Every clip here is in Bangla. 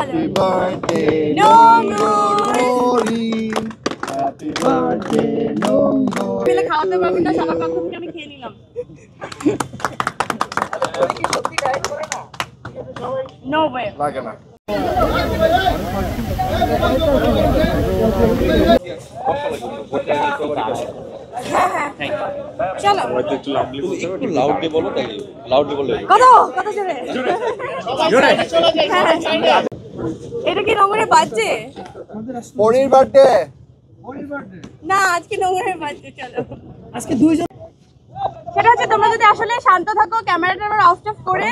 Happy birthday, Nongori. Happy birthday, Nongori. মিলে খাওয়াতে পারবেন না, সবার পক্ষ থেকে আমি খেয়ে নিলাম। No way. লাগে না। চলো একটু লাউডলি বলো, তাই লাউডলি বলো। কত জোরে জোরে। এটা কি নোংরের বাজছে? পরের বার্থডে না, আজকে নোংরের বাজছে। চলো আজকে দুইজন। সেটা হচ্ছে তোমরা যদি আসলে শান্ত থাকো, ক্যামেরাটা অফ করে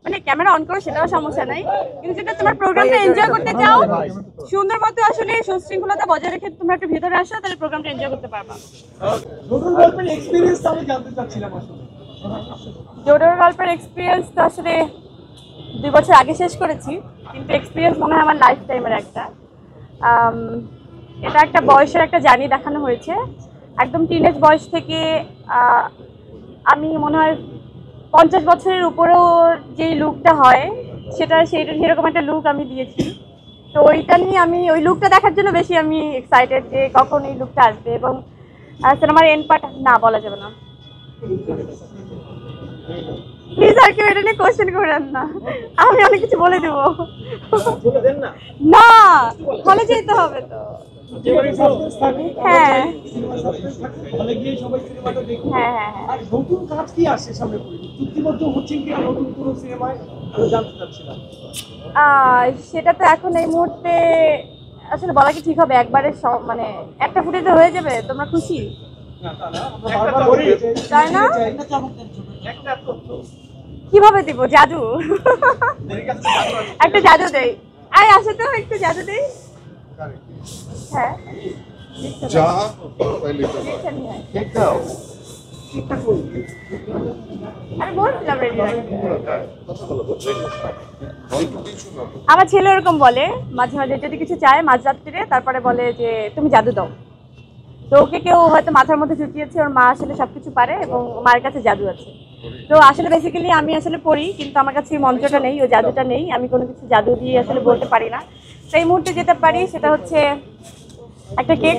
মানে ক্যামেরা অন করো, সেটাও সমস্যা নাই, কিন্তু যেটা তোমার প্রোগ্রামটা এনজয় করতে চাও সুন্দর মতো আসলে সুশৃঙ্খলতা বজায় রেখে তোমরা একটু ভিতরে আসো, তাহলে প্রোগ্রামটা এনজয় করতে পারবা। নতুন গল্পের এক্সপেরিয়েন্স আমি জানতে চাচ্ছিলাম আসলে। জোডোর গল্পের এক্সপিরিয়েন্স তো আসলে 2 বছর আগে শেষ করেছি, কিন্তু এক্সপিরিয়েন্স মনে হয় আমার লাইফ টাইমের একটা। এটা একটা বয়সের একটা জার্নি দেখানো হয়েছে, একদম টিনেজ বয়স থেকে আমি মনে হয় 50 বছরের উপরেও যেই লুকটা হয় সেরকম একটা লুক আমি দিয়েছি। তো ওইটা নিয়ে আমি ওই লুকটা দেখার জন্য বেশি আমি এক্সাইটেড যে কখন এই লুকটা আসবে, এবং সিনেমার এন্ড পার্ট না বলা যাবে না। প্লিজ আর কেউ এটা নিয়ে কোয়েশ্চেন করেন না, আমি অনেক কিছু বলে দেবো। না, হলে যেতে হবে তো। হ্যাঁ হ্যাঁ। আর নতুন কাজ কি আসছে সামনে? চুক্তিবদ্ধ হচ্ছেন কি নতুন কোনো সিনেমায়? জানতে চাচ্ছিলাম। সেটা তো এখন এই মুহূর্তে আসলে বলা কি ঠিক হবে? একবারে মানে একটা ফুটেজে হয়ে যাবে? তোমরা খুশি? তাই না? কিভাবে দিব? জাদু, একটা জাদু দেই। আয় আসে তো, একটু জাদু দেই। হ্যাঁ যা কেক দাও। আমি বলছিলাম রেডি। আমার ছেলে এরকম বলে মাঝে মাঝে, যদি কিছু চায় মাঝরাত্রিরে, তারপরে বলে যে তুমি জাদু দাও। তো ওকে কেউ হয়তো মাথার মধ্যে ঢুকিয়েছে, ওর মা আসলে সবকিছু পারে এবং মায়ের কাছে জাদু আছে। তো আসলে বেসিক্যালি আমি আসলে পড়ি, কিন্তু আমার কাছে এই মন্ত্রটা নেই, ওই জাদুটা নেই। আমি কোনো কিছু জাদু দিয়ে আসলে বলতে পারি না। সেই মুহূর্তে যেতে পারি সেটা হচ্ছে একটা কেক।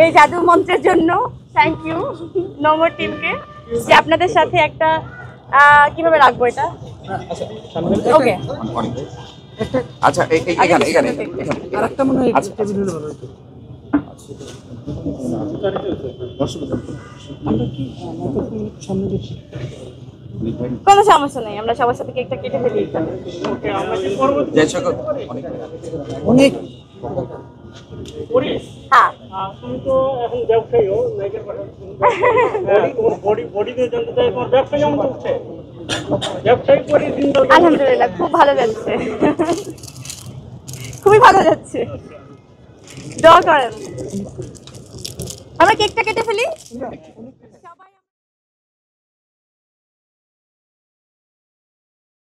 এই জাদু মন্ত্রের জন্য থ্যাংক ইউ নোংর টিমকে, যে আপনাদের সাথে একটা কিভাবে রাখবো এটা। ওকে আচ্ছা এখানে আরেকটা মনে হয় আচ্ছা টেবিল হলে ভালো হতো। আমরা কি সামনে দেখি? কোনো সমস্যা নেই, আমরা সবার সাথে কেকটা কেটে ফেলি। অনেক হ্যাঁ তুমি তো এখন ব্যবসায়ীও নায়িকার বডিতে জানতে চাই, তোমার ব্যবসা কেমন চলছে? ব্যবসায়ী করে দিন আলহামদুলিল্লাহ খুব ভালো যাচ্ছে, খুবই ভালো যাচ্ছে, দোয়া করেন। আমরা কেকটা কেটে ফেলি।